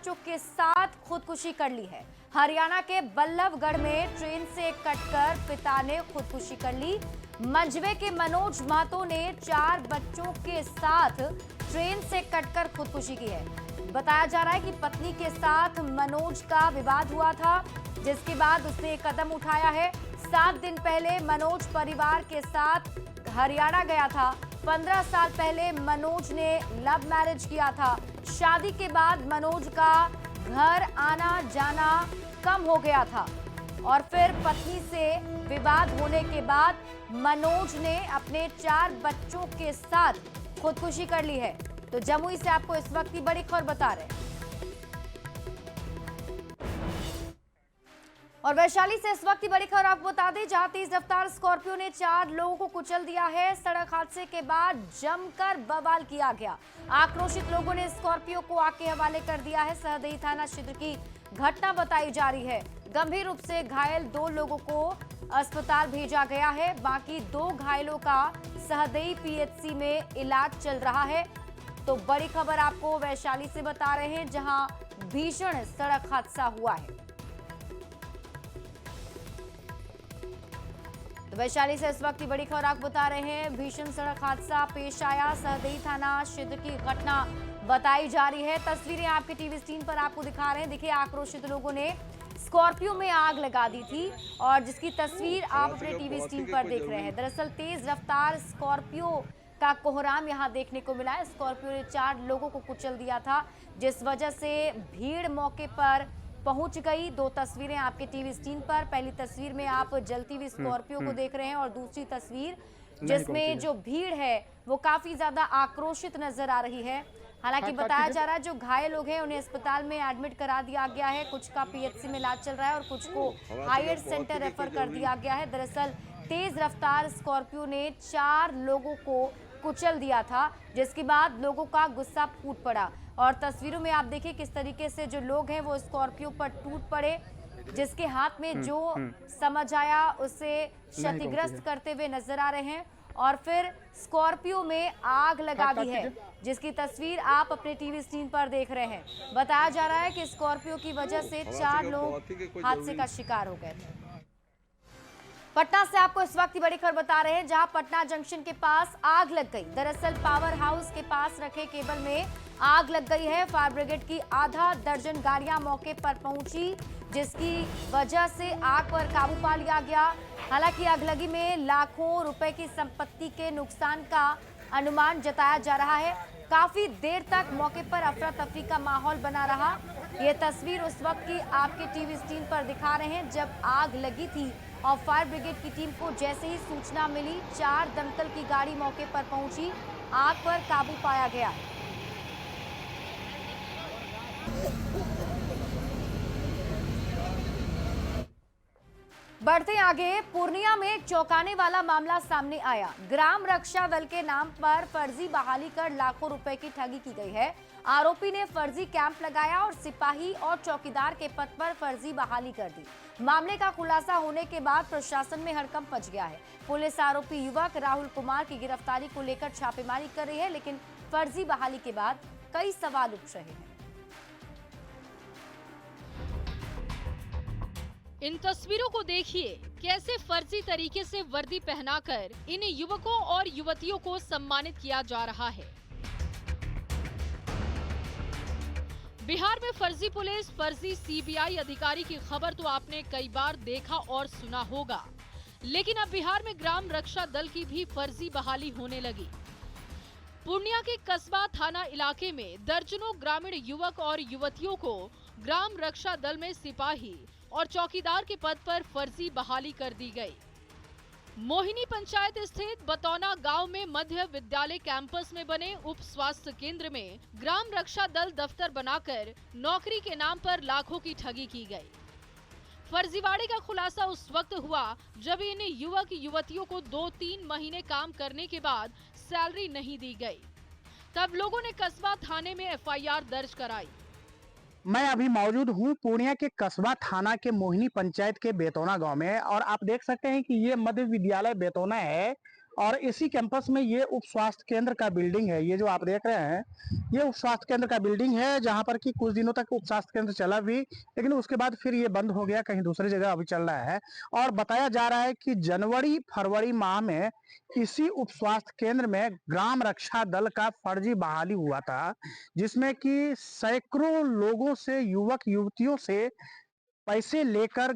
बच्चों के साथ खुदकुशी कर ली है। हरियाणा के बल्लभगढ़ में ट्रेन से कटकर पिता ने खुदकुशी कर ली। मंझवे के मनोज महतो ने 4 बच्चों के साथ ट्रेन से कटकर खुदकुशी की है। बताया जा रहा है कि पत्नी के साथ मनोज का विवाद हुआ था, जिसके बाद उसने एक कदम उठाया है। 7 दिन पहले मनोज परिवार के साथ हरियाणा गया था। 15 साल पहले मनोज ने लव मैरिज किया था। शादी के बाद मनोज का घर आना जाना कम हो गया था और फिर पत्नी से विवाद होने के बाद मनोज ने अपने 4 बच्चों के साथ खुदकुशी कर ली है। तो जमुई से आपको इस वक्त की बड़ी खबर बता रहे हैं और वैशाली से इस वक्त की बड़ी खबर आपको बता दें, जहां तेज रफ्तार स्कॉर्पियो ने 4 लोगों को कुचल दिया है। सड़क हादसे के बाद जमकर बवाल किया गया। आक्रोशित लोगों ने स्कॉर्पियो को आग के हवाले कर दिया है। सहदेई थाना क्षेत्र की घटना बताई जा रही है। गंभीर रूप से घायल 2 लोगों को अस्पताल भेजा गया है। बाकी 2 घायलों का सहदेई पीएचसी में इलाज चल रहा है। तो बड़ी खबर आपको वैशाली से बता रहे हैं, जहां भीषण सड़क हादसा हुआ है। तो वैशाली से इस वक्त की बड़ी खबर आपको बता रहे हैं, भीषण सड़क हादसा पेश आया। सहदेई थाना क्षेत्र की घटना बताई जा रही है। तस्वीरें आपके टीवी स्क्रीन पर आपको दिखा रहे हैं। देखिए, आक्रोशित लोगों ने स्कॉर्पियो में आग लगा दी थी और जिसकी तस्वीर आप अपने टीवी स्क्रीन पर देख रहे हैं। दरअसल तेज रफ्तार स्कॉर्पियो का कोहराम यहां देखने को मिला है। स्कॉर्पियो ने 4 लोगों को कुचल दिया था, जिस वजह से भीड़ मौके पर पहुंच गई। 2 तस्वीरें आपके टीवी स्क्रीन पर। पहली तस्वीर में आप जलती हुई स्कॉर्पियो को देख रहे हैं और दूसरी तस्वीर जिसमें जो भीड़ है वो काफी ज्यादा आक्रोशित नजर आ रही है। हालांकि बताया जा रहा है जो घायल लोग हैं उन्हें अस्पताल में एडमिट करा दिया गया है। कुछ का पीएचसी में इलाज चल रहा है और कुछ को हायर सेंटर रेफर कर दिया गया है। दरअसल तेज रफ्तार स्कॉर्पियो ने 4 लोगों को कुचल दिया था, जिसके बाद लोगों का गुस्सा फूट पड़ा। और तस्वीरों में आप देखिए किस तरीके से जो लोग हैं वो स्कॉर्पियो पर टूट पड़े। जिसके हाथ में जो समझ आया उसे क्षतिग्रस्त करते हुए नजर आ रहे हैं और फिर स्कॉर्पियो में आग लगा दी है, जिसकी तस्वीर आप अपने टीवी स्क्रीन पर देख रहे हैं। बताया जा रहा है कि स्कॉर्पियो की वजह से 4 लोग हादसे का शिकार हो गए थे। पटना से आपको इस वक्त की बड़ी खबर बता रहे हैं, जहां पटना जंक्शन के पास आग लग गई। दरअसल पावर हाउस के पास रखे केबल में आग लग गई है। फायर ब्रिगेड की आधा दर्जन गाड़ियां मौके पर पहुंची, जिसकी वजह से आग पर काबू पा लिया गया। हालांकि आगलगी में लाखों रुपए की संपत्ति के नुकसान का अनुमान जताया जा रहा है। काफी देर तक मौके पर अफरा तफरी का माहौल बना रहा। ये तस्वीर उस वक्त की आपके टीवी स्क्रीन पर दिखा रहे हैं, जब आग लगी थी और फायर ब्रिगेड की टीम को जैसे ही सूचना मिली 4 दमकल की गाड़ी मौके पर पहुंची, आग पर काबू पाया गया। बढ़ते आगे, पूर्णिया में एक चौंकाने वाला मामला सामने आया। ग्राम रक्षा दल के नाम पर फर्जी बहाली कर लाखों रुपए की ठगी की गई है। आरोपी ने फर्जी कैंप लगाया और सिपाही और चौकीदार के पद पर फर्जी बहाली कर दी। मामले का खुलासा होने के बाद प्रशासन में हड़कंप मच गया है। पुलिस आरोपी युवक राहुल कुमार की गिरफ्तारी को लेकर छापेमारी कर रही है, लेकिन फर्जी बहाली के बाद कई सवाल उठ रहे हैं। इन तस्वीरों को देखिए, कैसे फर्जी तरीके से वर्दी पहनाकर इन युवकों और युवतियों को सम्मानित किया जा रहा है। बिहार में फर्जी पुलिस, फर्जी सीबीआई अधिकारी की खबर तो आपने कई बार देखा और सुना होगा, लेकिन अब बिहार में ग्राम रक्षा दल की भी फर्जी बहाली होने लगी। पूर्णिया के कस्बा थाना इलाके में दर्जनों ग्रामीण युवक और युवतियों को ग्राम रक्षा दल में सिपाही और चौकीदार के पद पर फर्जी बहाली कर दी गई। मोहिनी पंचायत स्थित बतौना गांव में मध्य विद्यालय कैंपस में बने उप स्वास्थ्य केंद्र में ग्राम रक्षा दल दफ्तर बनाकर नौकरी के नाम पर लाखों की ठगी की गई। फर्जीवाड़े का खुलासा उस वक्त हुआ जब इन युवक युवतियों को 2-3 महीने काम करने के बाद सैलरी नहीं दी गई। तब लोगों ने कस्बा थाने में एफआईआर दर्ज कराई। मैं अभी मौजूद हूँ पूर्णिया के कस्बा थाना के मोहिनी पंचायत के बेतौना गांव में और आप देख सकते हैं कि ये मध्य विद्यालय बेतौना है और इसी कैंपस में ये उप स्वास्थ्य केंद्र का बिल्डिंग है। ये जो आप देख रहे हैं, ये उप स्वास्थ्य केंद्र का बिल्डिंग है, जहां पर कि कुछ दिनों तक उप स्वास्थ्य केंद्र चला भी, लेकिन उसके बाद फिर ये बंद हो गया, कहीं दूसरी जगह अभी चल रहा है। और बताया जा रहा है कि जनवरी फरवरी माह में इसी उप स्वास्थ्य केंद्र में ग्राम रक्षा दल का फर्जी बहाली हुआ था, जिसमें कि सैकड़ों लोगों से, युवक युवतियों से पैसे लेकर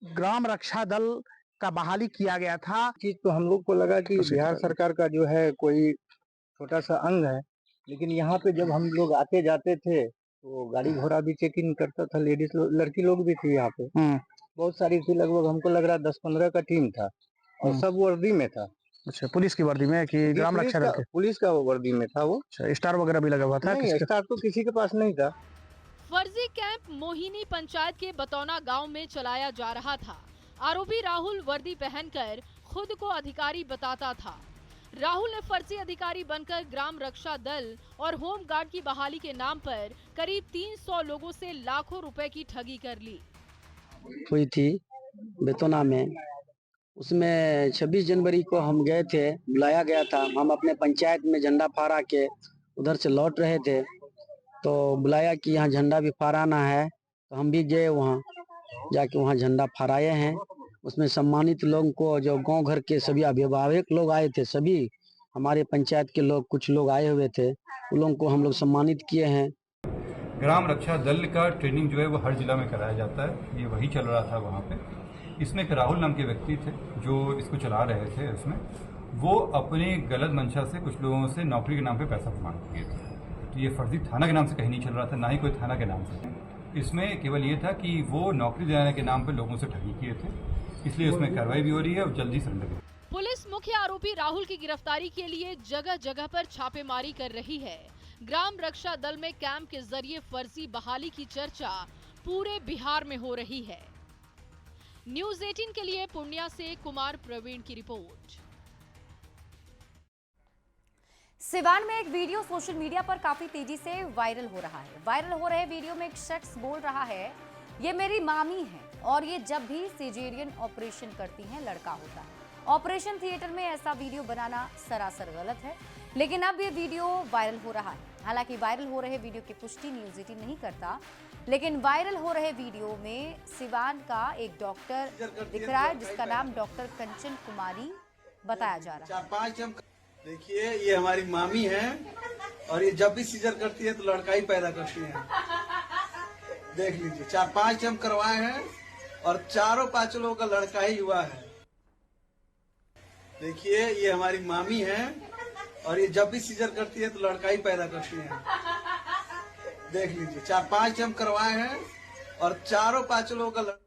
ग्राम रक्षा दल का बहाली किया गया था। चीज तो हम लोग को लगा कि बिहार सरकार का जो है कोई छोटा सा अंग है, लेकिन यहाँ पे जब हम लोग आते जाते थे तो गाड़ी घोड़ा भी चेक इन करता था, लेडीज लड़की लोग भी थी यहाँ पे, बहुत सारी थी, लगभग हमको लग रहा 10-15 का टीम था और सब वर्दी में था। अच्छा, पुलिस की वर्दी में कि ग्राम रक्षा दल के? पुलिस का वर्दी में था वो। अच्छा, स्टार वगैरह भी लगा हुआ था? नहीं, स्टार तो किसी के पास नहीं था। फर्जी कैंप मोहिनी पंचायत के बतौना गांव में चलाया जा रहा था। आरोपी राहुल वर्दी पहनकर खुद को अधिकारी बताता था। राहुल ने फर्जी अधिकारी बनकर ग्राम रक्षा दल और होम गार्ड की बहाली के नाम पर करीब 300 लोगों से लाखों रुपए की ठगी कर ली। हुई थी बेतौना में, उसमें 26 जनवरी को हम गए थे, बुलाया गया था। हम अपने पंचायत में झंडा फहरा के उधर से लौट रहे थे, तो बुलाया कि यहाँ झंडा भी फहराना है, तो हम भी गए वहाँ, जाके वहाँ झंडा फहराए हैं। उसमें सम्मानित लोगों को, जो गांव घर के सभी अभिभावक लोग आए थे, सभी हमारे पंचायत के लोग, कुछ लोग आए हुए थे, उन लोगों को हम लोग सम्मानित किए हैं। ग्राम रक्षा दल का ट्रेनिंग जो है वो हर जिला में कराया जाता है, ये वही चल रहा था वहाँ पे। इसमें एक राहुल नाम के व्यक्ति थे जो इसको चला रहे थे। उसमें वो अपनी गलत मंशा से कुछ लोगों से नौकरी के नाम पे पैसा मांग किए थे। तो ये फर्जी थाना के नाम से कहीं नहीं चल रहा था, ना ही कोई थाना के नाम से। इसमें केवल ये था कि वो नौकरी दिलाने के नाम पर लोगों से ठगी किए थे, इसलिए उसमें कार्रवाई भी हो रही है और जल्दी सरेंडर भी। पुलिस मुख्य आरोपी राहुल की गिरफ्तारी के लिए जगह जगह पर छापेमारी कर रही है। ग्राम रक्षा दल में कैंप के जरिए फर्जी बहाली की चर्चा पूरे बिहार में हो रही है। न्यूज़ 18 के लिए पूर्णिया से कुमार प्रवीण की रिपोर्ट। सिवान में एक वीडियो सोशल मीडिया पर काफी तेजी से वायरल हो रहा है। वायरल हो रहे वीडियो में एक शख्स बोल रहा है, ये मेरी मामी है और ये जब भी सिजेरियन ऑपरेशन करती हैं लड़का होता है। ऑपरेशन थिएटर में ऐसा वीडियो बनाना सरासर गलत है, लेकिन अब ये वीडियो वायरल हो रहा है। हालांकि वायरल हो रहे वीडियो की पुष्टि न्यूज़ 18 नहीं करता, लेकिन वायरल हो रहे वीडियो में सिवान का एक डॉक्टर दिख रहा है, जिसका नाम डॉक्टर कंचन कुमारी बताया जा रहा है। देखिए, ये हमारी मामी है और ये जब भी सीजर करती है तो लड़का ही पैदा करती है। देख लीजिए, 4-5 हम करवाए हैं और 4-5 लोगों का लड़का ही हुआ है। देखिए, ये हमारी मामी है और ये जब भी सीजर करती है तो लड़का ही पैदा करती है। देख लीजिए, 4-5 हम करवाए हैं और 4-5 लोगों का।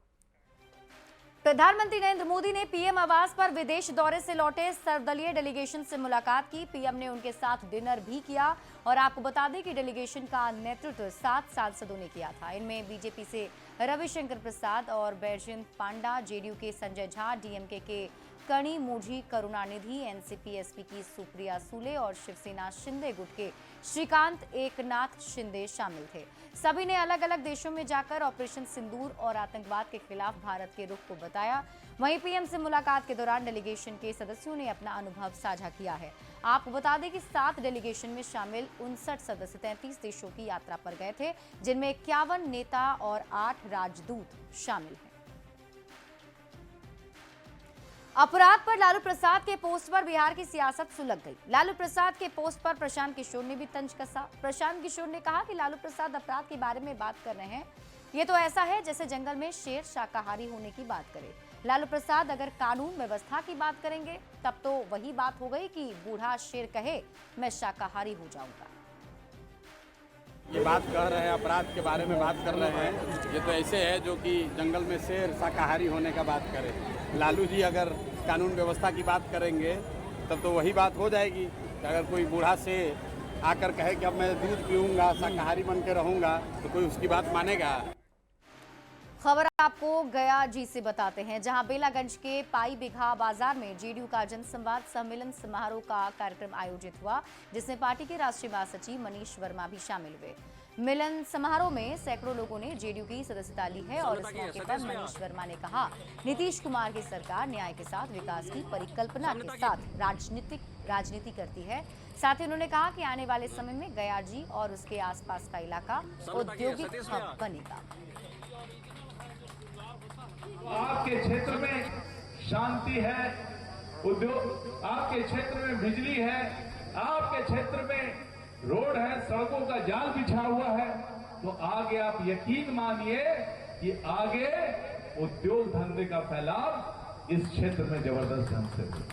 प्रधानमंत्री नरेंद्र मोदी ने पीएम आवास पर विदेश दौरे से लौटे सर्वदलीय डेलीगेशन से मुलाकात की। पीएम ने उनके साथ डिनर भी किया और आपको बता दें कि डेलीगेशन का नेतृत्व 7 सांसदों ने किया था। इनमें बीजेपी से रविशंकर प्रसाद और बैजयंत पांडा, जेडीयू के संजय झा, डीएमके के कणी मोझी करुणानिधि, एनसीपी एसपी की सुप्रिया सुले और शिवसेना शिंदे गुट के श्रीकांत एकनाथ शिंदे शामिल थे। सभी ने अलग अलग देशों में जाकर ऑपरेशन सिंदूर और आतंकवाद के खिलाफ भारत के रुख को बताया। वहीं पीएम से मुलाकात के दौरान डेलीगेशन के सदस्यों ने अपना अनुभव साझा किया है। आपको बता दें कि 7 डेलीगेशन में शामिल 59 सदस्य 33 देशों की यात्रा पर गए थे, जिनमें 51 नेता और 8 राजदूत शामिल हैं। अपराध पर लालू प्रसाद के पोस्ट पर बिहार की सियासत सुलग गई। लालू प्रसाद के पोस्ट पर प्रशांत किशोर ने भी तंज कसा। प्रशांत किशोर ने कहा कि लालू प्रसाद अपराध के बारे में बात कर रहे हैं, ये तो ऐसा है जैसे जंगल में शेर शाकाहारी होने की बात करे। लालू प्रसाद अगर कानून व्यवस्था की बात करेंगे तब तो वही बात हो गई कि बूढ़ा शेर कहे मैं शाकाहारी हो जाऊंगा। ये बात कह रहे हैं, अपराध के बारे में बात कर रहे हैं, ये तो ऐसे है जो कि जंगल में शेर शाकाहारी होने का बात करे। लालू जी अगर कानून व्यवस्था की बात करेंगे तब तो वही बात हो जाएगी कि अगर कोई बूढ़ा से आकर कहे कि अब मैं दूध पीऊँगा, शाकाहारी बन के रहूँगा, तो कोई उसकी बात मानेगा। खबर आपको गया जी से बताते हैं, जहां बेलागंज के पाई बिघा बाजार में जेडीयू का जनसंवाद सम्मेलन समारोह का कार्यक्रम आयोजित हुआ, जिसमें पार्टी के राष्ट्रीय महासचिव मनीष वर्मा भी शामिल हुए। मिलन समारोह में सैकड़ों लोगों ने जेडीयू की सदस्यता ली है और इस मौके पर मनीष वर्मा ने कहा, नीतीश कुमार की सरकार न्याय के साथ विकास की परिकल्पना के साथ राजनीति करती है। साथ ही उन्होंने कहा कि आने वाले समय में गयाजी और उसके आसपास का इलाका औद्योगिक हब बनेगा। आपके क्षेत्र में शांति है, उद्योग, आपके क्षेत्र में बिजली है, आपके क्षेत्र में रोड है, सड़कों का जाल बिछा हुआ है, तो आगे आप यकीन मानिए कि आगे उद्योग धंधे का फैलाव इस क्षेत्र में जबरदस्त ढंग से होगा।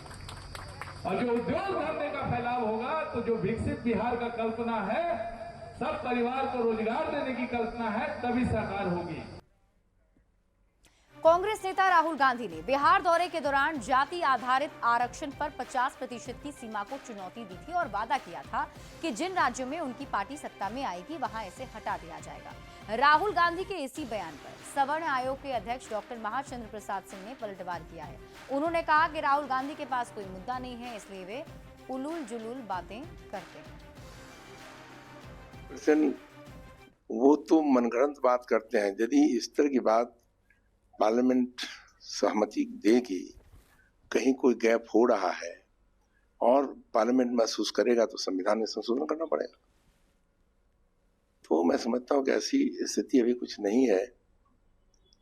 और जो उद्योग धंधे का फैलाव होगा तो जो विकसित बिहार का कल्पना है, सब परिवार को रोजगार देने की कल्पना है, तभी साकार होगी। कांग्रेस नेता राहुल गांधी ने बिहार दौरे के दौरान जाति आधारित आरक्षण पर 50% की सीमा को चुनौती दी थी और वादा किया था कि जिन राज्यों में उनकी पार्टी सत्ता में आएगी वहां इसे हटा दिया जाएगा। राहुल गांधी के इसी बयान पर सवर्ण आयोग के अध्यक्ष डॉक्टर महाचंद्र प्रसाद सिंह ने पलटवार किया है। उन्होंने कहा कि राहुल गांधी के पास कोई मुद्दा नहीं है, इसलिए वे उलूल जुलूल बातें करते हैं। वो तो मनगढ़ंत बात करते हैं। यदि इस तरह की बात पार्लियामेंट सहमति देगी, कहीं कोई गैप हो रहा है और पार्लियामेंट महसूस करेगा तो संविधान में संशोधन करना पड़ेगा। तो मैं समझता हूँ कि ऐसी स्थिति अभी कुछ नहीं है,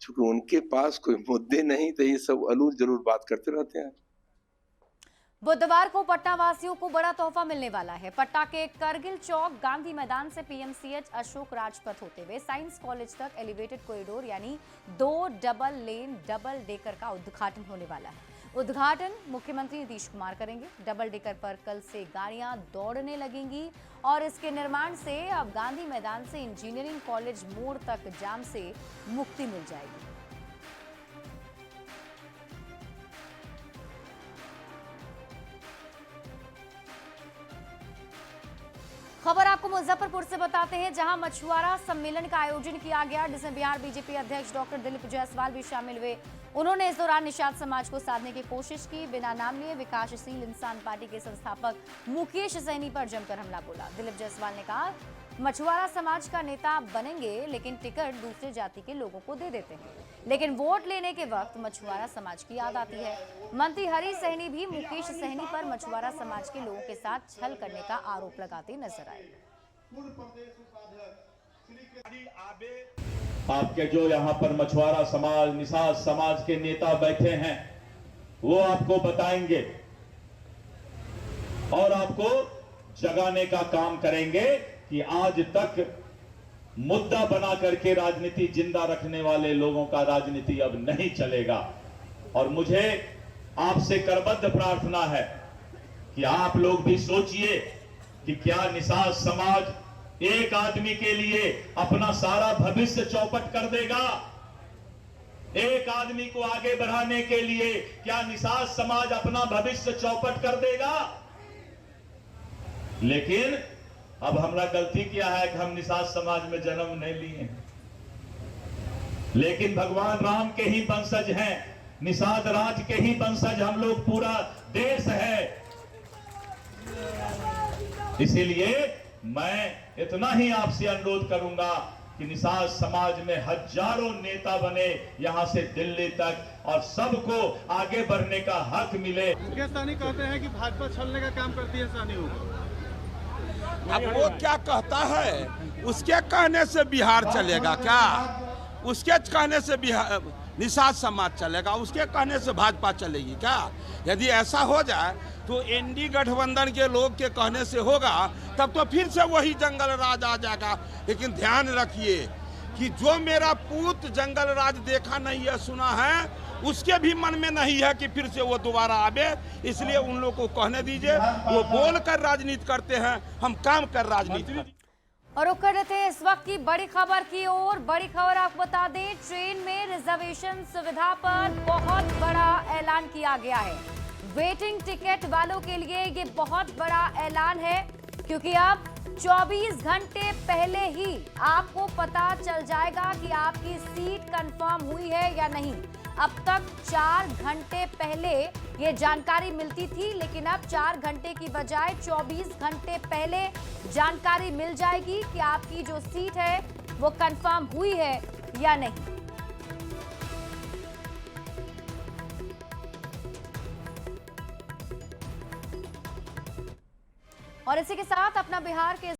क्योंकि उनके पास कोई मुद्दे नहीं, तो ये सब अलूल जरूर बात करते रहते हैं। बुधवार को पटना वासियों को बड़ा तोहफा मिलने वाला है। पटना के करगिल चौक गांधी मैदान से पीएमसीएच अशोक राजपथ होते हुए साइंस कॉलेज तक एलिवेटेड कॉरिडोर यानी 2 डबल लेन डबल डेकर का उद्घाटन होने वाला है। उद्घाटन मुख्यमंत्री नीतीश कुमार करेंगे। डबल डेकर पर कल से गाड़ियां दौड़ने लगेंगी और इसके निर्माण से अब गांधी मैदान से इंजीनियरिंग कॉलेज मोड़ तक जाम से मुक्ति मिल जाएगी। खबर आपको मुजफ्फरपुर से बताते हैं, जहां मछुआरा सम्मेलन का आयोजन किया गया, जिसमें बिहार बीजेपी अध्यक्ष डॉक्टर दिलीप जायसवाल भी शामिल हुए। उन्होंने इस दौरान निषाद समाज को साधने की कोशिश की। बिना नाम लिए विकासशील इंसान पार्टी के संस्थापक मुकेश सहनी पर जमकर हमला बोला। दिलीप जायसवाल ने कहा, मछुआरा समाज का नेता बनेंगे लेकिन टिकट दूसरे जाति के लोगों को दे देते हैं, लेकिन वोट लेने के वक्त मछुआरा समाज की याद आती है। मंत्री हरी सहनी भी मुकेश सहनी पर मछुआरा समाज के लोगों के साथ छल करने का आरोप लगाते नजर आए। आपके जो यहाँ पर मछुआरा समाज, निषाद समाज के नेता बैठे हैं, वो आपको बताएंगे और आपको जगाने का काम करेंगे कि आज तक मुद्दा बना करके राजनीति जिंदा रखने वाले लोगों का राजनीति अब नहीं चलेगा। और मुझे आपसे करबद्ध प्रार्थना है कि आप लोग भी सोचिए कि क्या निषाद समाज एक आदमी के लिए अपना सारा भविष्य चौपट कर देगा? एक आदमी को आगे बढ़ाने के लिए क्या निषाद समाज अपना भविष्य चौपट कर देगा? लेकिन अब हमरा गलती किया है कि हम निषाद समाज में जन्म नहीं लिए हैं, लेकिन भगवान राम के ही वंशज हैं, निषाद राज के ही वंशज हम लोग, पूरा देश है। इसीलिए मैं इतना ही आपसे अनुरोध करूंगा कि निषाद समाज में हजारों नेता बने यहाँ से दिल्ली तक, और सबको आगे बढ़ने का हक मिले। सानी कहते हैं कि भाजपा छलने का काम करती है सानी होगा। अब वो क्या कहता है, उसके कहने से बिहार चलेगा क्या? उसके कहने से बिहार निषाद समाज चलेगा, उसके कहने से भाजपा चलेगी क्या? यदि ऐसा हो जाए तो एनडी गठबंधन के लोग के कहने से होगा, तब तो फिर से वही जंगल राज आ जाएगा। लेकिन ध्यान रखिए कि जो मेरा पूत जंगल राज देखा नहीं है, सुना है, उसके भी मन में नहीं है कि फिर से वो दोबारा आवे। इसलिए उन लोग को कहने दीजिए, वो बोल कर राजनीति करते हैं, हम काम कर राजनीति। और रुक कर रहे थे इस वक्त की बड़ी खबर की ओर। बड़ी खबर आपको बता दें, ट्रेन में रिजर्वेशन सुविधा पर बहुत बड़ा ऐलान किया गया है। वेटिंग टिकट वालों के लिए ये बहुत बड़ा ऐलान है, क्योंकि अब 24 घंटे पहले ही आपको पता चल जाएगा कि आपकी सीट कंफर्म हुई है या नहीं। अब तक 4 घंटे पहले ये जानकारी मिलती थी, लेकिन अब 4 घंटे की बजाय 24 घंटे पहले जानकारी मिल जाएगी कि आपकी जो सीट है वो कंफर्म हुई है या नहीं। और इसी के साथ अपना बिहार के